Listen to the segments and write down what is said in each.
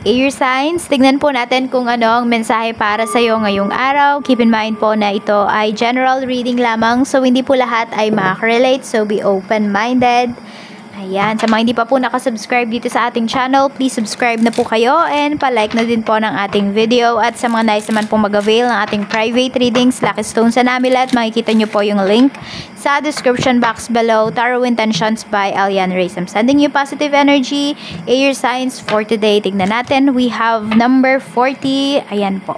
Air signs, tignan po natin kung ano ang mensahe para sa iyo ngayong araw. Keep in mind po na ito ay general reading lamang, so hindi po lahat ay makaka-relate, so be open-minded. Ayan, sa mga hindi pa po nakasubscribe dito sa ating channel, please subscribe na po kayo and pa-like na din po ng ating video. At sa mga nice naman po mag-avail ng ating private readings, Lucky Stones and Amulet, makikita nyo po yung link sa description box below. Tarot Intentions by Alian Reyes. I'm sending you positive energy. Air signs for today. Tignan natin, we have number 40. Ayan po.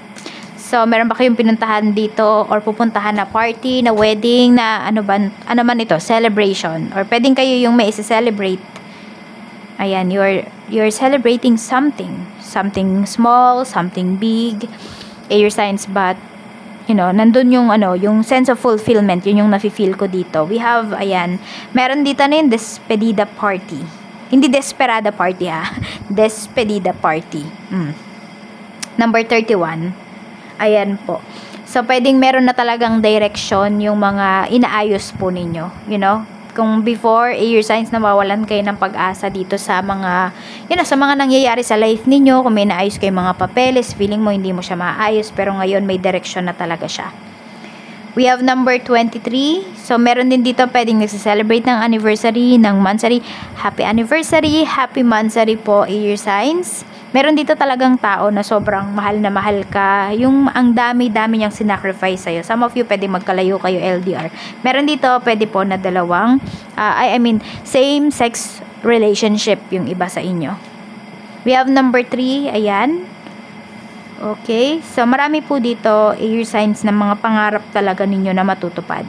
So, meron ba kayong pinuntahan dito or pupuntahan na party, na wedding, na ano man ito, celebration? Or pwedeng kayo yung may isi-celebrate. Ayan, you're celebrating something. Something small, something big. Air signs, but, you know, nandun yung, yung sense of fulfillment. Yun yung nafe-feel ko dito. We have, ayan, meron dito na yung despedida party. Hindi desperada party, ha. Despedida party. Number 31. Ayan po. So, pwedeng meron na talagang direction yung mga inaayos po ninyo. You know? Kung before, air signs, nawawalan kayo ng pag-asa dito sa mga, sa mga nangyayari sa life ninyo. Kung may naayos kayo mga papeles, feeling mo hindi mo siya maayos, pero ngayon may direction na talaga siya. We have number 23. So, meron din dito pwedeng nagse-celebrate ng anniversary, ng monthsary. Happy anniversary, happy monthsary po, air signs. Meron dito talagang tao na sobrang mahal na mahal ka. Yung ang dami-dami niyang sinacrifice sa'yo. Some of you, pwede magkalayo kayo LDR. Meron dito, pwede po na dalawang, same-sex relationship yung iba sa inyo. We have number 3. Ayan. Okay. So, marami po dito, air signs na mga pangarap talaga ninyo na matutupad.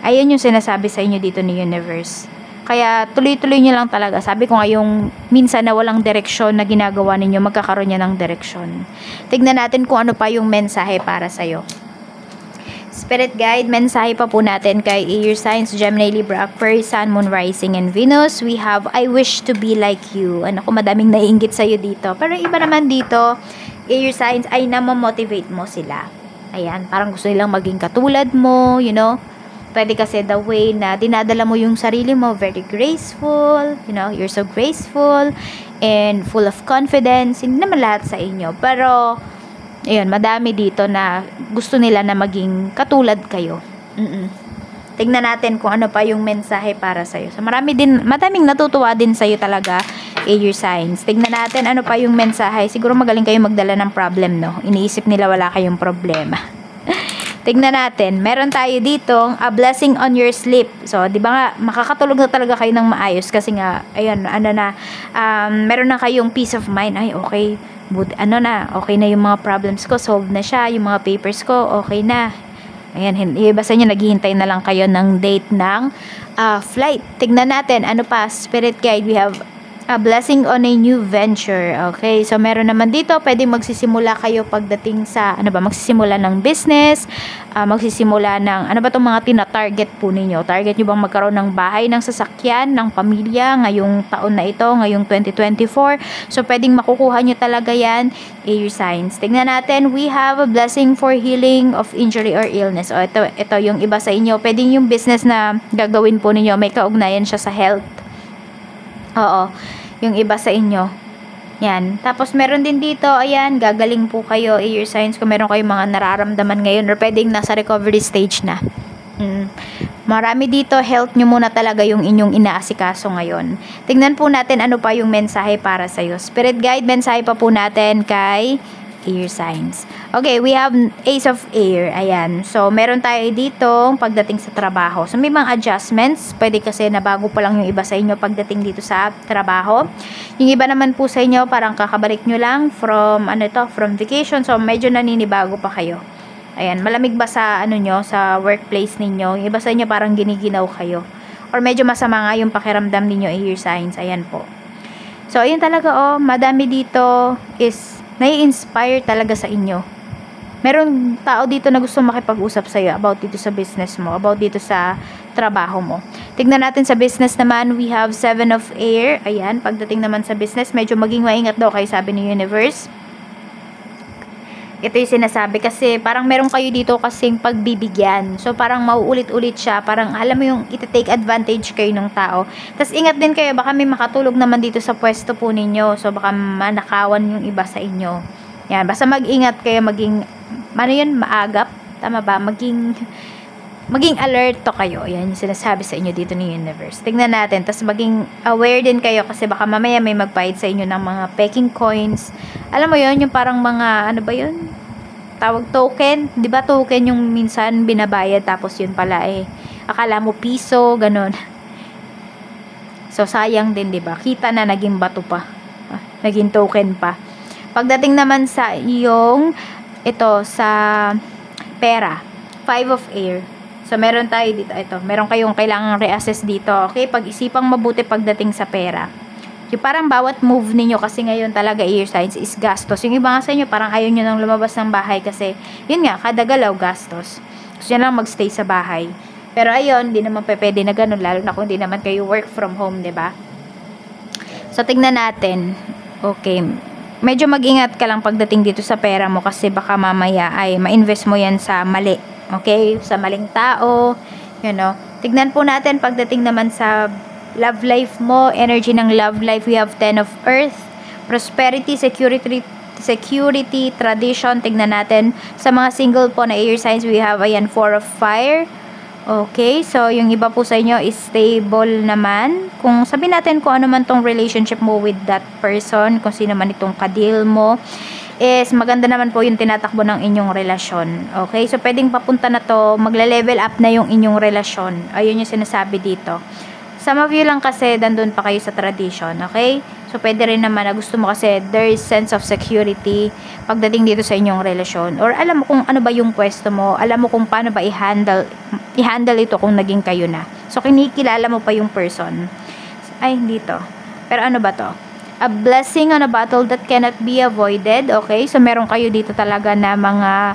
Ayan yung sinasabi sa inyo dito ni Universe. Kaya tuloy-tuloy nyo lang talaga. Sabi ko nga yung minsan na walang direksyon na ginagawa ninyo, magkakaroon niya ng direksyon. Tignan natin kung ano pa yung mensahe para sa'yo. Spirit guide, mensahe pa po natin kay air signs, Gemini, Libra, Aquarius, Sun, Moon, Rising, and Venus. We have, I wish to be like you. Ano ko, madaming naiinggit sa'yo dito. Pero iba naman dito, air signs, ay namomotivate mo sila. Ayan, parang gusto nilang maging katulad mo, you know. Pwede kasi the way na dinadala mo yung sarili mo, very graceful, you know, you're so graceful and full of confidence. Hindi naman lahat sa inyo, pero ayun, madami dito na gusto nila na maging katulad kayo. Tingnan natin kung ano pa yung mensahe para sa'yo. So, madaming natutuwa din sa'yo talaga, air signs. Tingnan natin ano pa yung mensahe. Siguro magaling kayo magdala ng problem, no? Iniisip nila wala kayong problema. Tignan natin, meron tayo dito, a blessing on your sleep. So, di ba nga, makakatulog na talaga kayo ng maayos kasi nga, ayan, meron na kayong peace of mind. Ay, okay, okay na yung mga problems ko, solved na siya, yung mga papers ko, okay na. Ayan, basta nyo, naghihintay na lang kayo ng date ng flight. Tignan natin, ano pa, spirit guide, we have a blessing on a new venture. Okay, so meron naman dito, pwedeng magsisimula kayo pagdating sa, magsisimula ng business, magsisimula ng, itong mga tina-target po ninyo. Target nyo bang magkaroon ng bahay, ng sasakyan, ng pamilya, ngayong taon na ito, ngayong 2024. So, pwedeng makukuha nyo talaga yan, air signs. Tingnan natin, we have a blessing for healing of injury or illness. O, ito yung iba sa inyo. Pwedeng yung business na gagawin po ninyo, may kaugnayan siya sa health. Oo, yung iba sa inyo. Yan. Tapos, meron din dito, ayan, gagaling po kayo, air signs, kung meron kayong mga nararamdaman ngayon or pwedeng nasa recovery stage na. Marami dito, health nyo muna talaga yung inyong inaasikaso ngayon. Tingnan po natin ano pa yung mensahe para sa'yo. Spirit guide, mensahe pa po natin kay air signs. Okay, we have Ace of Air. Ayan. So, meron tayo dito pagdating sa trabaho. So, may mga adjustments. Pwede kasi na bago pa lang yung iba sa inyo pagdating dito sa trabaho. Yung iba naman po sa inyo, parang kakabalik nyo lang from, from vacation. So, medyo naninibago pa kayo. Ayan. Malamig ba sa, sa workplace ninyo? Yung iba sa inyo parang giniginaw kayo. Or medyo masama nga yung pakiramdam ninyo, air signs. Ayan po. So, ayun talaga, madami dito is nai-inspire talaga sa inyo. Meron tao dito na gusto makipag-usap sa iyo about dito sa business mo, about dito sa trabaho mo. Tignan natin sa business naman, we have 7 of Air. Ayan, pagdating naman sa business, medyo maging maingat daw kayo, sabi ni Universe. Ito yung sinasabi kasi parang meron kayo dito kasing pagbibigyan. So, parang mauulit-ulit siya. Parang alam mo yung iti-take advantage kayo ng tao. Tapos, ingat din kayo. Baka may makatulog naman dito sa pwesto po ninyo. So, baka manakawan yung iba sa inyo. Yan. Basta mag-ingat kayo. Maging, maagap? Tama ba? Maging alert to kayo. Yan yung sinasabi sa inyo dito ni Universe. Tingnan natin. Tapos maging aware din kayo kasi baka mamaya may magbayad sa inyo ng mga peking coins. Alam mo yon yung parang mga, ano ba yun? Tawag token. Di ba token yung minsan binabayad tapos yun pala akala mo piso, ganun. So, sayang din, di ba? Kita na naging bato pa. Naging token pa. Pagdating naman sa iyong, sa pera. 5 of air. So, meron tayo dito. Ito, meron kayong kailangang reassess dito. Okay? Pag-isipang mabuti pagdating sa pera. Yung parang bawat move ninyo kasi ngayon talaga air signs is gastos. Yung iba nga sa inyo, parang ayaw nyo nang lumabas ng bahay kasi, yun nga, kada galaw gastos. Gusto nyo lang magstay sa bahay. Pero ayun, di naman pwede na ganun, lalo na kung di naman kayo work from home, diba? So, tignan natin. Okay. Medyo mag-ingat ka lang pagdating dito sa pera mo kasi baka mamaya ay ma-invest mo yan sa mali. Okay? Sa maling tao. You know. Tignan po natin pagdating naman sa love life mo, energy ng love life, we have 10 of earth, prosperity, security, tradition. Tignan natin sa mga single po na air signs, we have 4 of fire. Okay, so yung iba po sa inyo is stable naman. Kung sabihin natin kung ano man tong relationship mo with that person, kung sino man itong kadil mo, is maganda naman po yung tinatakbo ng inyong relasyon. Okay, so pwedeng papunta na to, magle-level up na yung inyong relasyon. Ayun yung sinasabi dito. Some of you lang kasi dandun pa kayo sa tradition, okay? So, pwede rin naman na gusto mo kasi there is sense of security pagdating dito sa inyong relasyon. Or alam mo kung ano ba yung pwesto mo, alam mo kung paano ba i-handle ito kung naging kayo na. So, kinikilala mo pa yung person. Ay, hindi to. Pero ano ba to? A blessing on a battle that cannot be avoided, okay? So, meron kayo dito talaga na mga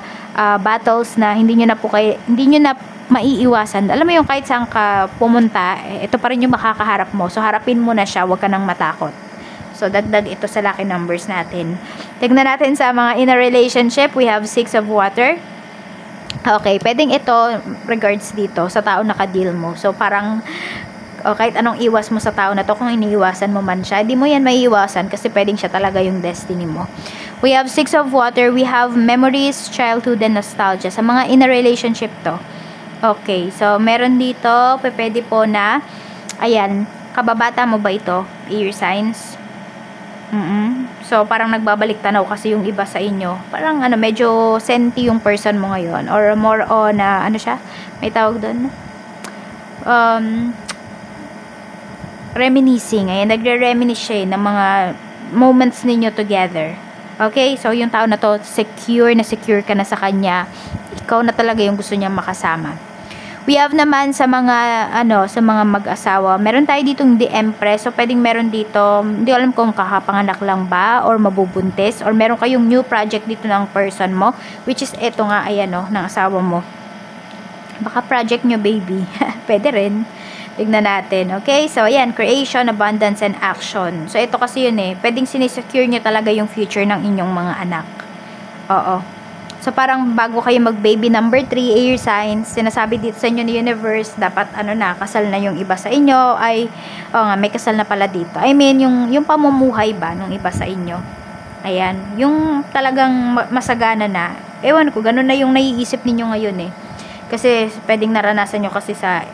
battles na hindi nyo na maiiwasan. Alam mo yung kahit saan ka pumunta, ito pa rin yung makakaharap mo. So, harapin mo na siya. Huwag ka nang matakot. So, dagdag ito sa lucky numbers natin. Tignan natin sa mga in a relationship. We have 6 of water. Okay, pwedeng ito regards dito sa tao na ka-deal mo. So, parang kahit anong iwas mo sa tao na to, kung iniiwasan mo man siya, di mo yan maiiwasan kasi pwedeng siya talaga yung destiny mo. We have 6 of water. We have memories, childhood, and nostalgia. Sa mga in a relationship to. Okay, so meron dito, pwede po na, ayan, kababata mo ba ito? Air signs. So, parang nagbabalik tanaw kasi yung iba sa inyo. Parang medyo senti yung person mo ngayon. Or more on, ano siya? May tawag doon? Reminiscing. Ayan, nagre-reminisce siya ng mga moments ninyo together. Okay, so yung tao na to, secure ka na sa kanya. Ikaw na talaga yung gusto niya makasama. We have naman sa mga sa mga mag-asawa, meron tayo ditong The Empress. So pwedeng meron dito, hindi alam kung kakapanganak lang ba or mabubuntis or meron kayong new project dito ng person mo, which is eto nga ng asawa mo. Baka project nyo, baby. Pwede rin. Tignan natin. Okay? So, ayan. Creation, abundance, and action. So, ito kasi yun pwedeng sinisecure nyo talaga yung future ng inyong mga anak. Oo. So, parang bago kayo mag-baby number 3, air signs, sinasabi dito sa inyo ni Universe, dapat kasal na yung iba sa inyo, ay, may kasal na pala dito. I mean, yung pamumuhay ba ng iba sa inyo. Ayan. Yung talagang masagana na. Ewan ko, ganun na yung naiisip ninyo ngayon Kasi, pwedeng naranasan nyo kasi sa,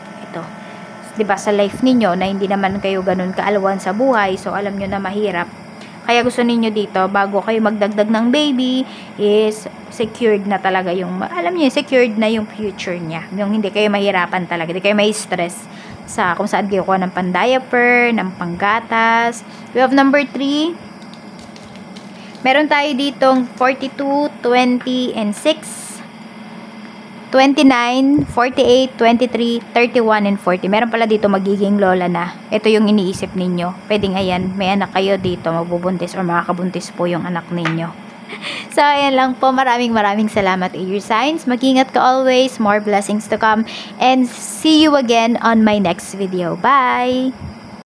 diba, sa life ninyo, na hindi naman kayo ganun kaalawan sa buhay, so alam nyo na mahirap. Kaya gusto ninyo dito, bago kayo magdagdag ng baby, is secured na talaga yung, alam nyo, secured na yung future niya. Yung hindi kayo mahirapan talaga, hindi kayo may stress sa kung saan kayo kuha ng pan-diaper, ng panggatas. We have number 3. Meron tayo ditong 42, 20, and 6. 29, 48, 23, 31, and 40. Meron pala dito magiging lola na. Ito yung iniisip ninyo. Pwedeng ayan, may anak kayo dito, mabubuntis or makakabuntis po yung anak ninyo. So, ayan lang po. Maraming salamat, air signs. Mag-ingat ka always. More blessings to come. And see you again on my next video. Bye!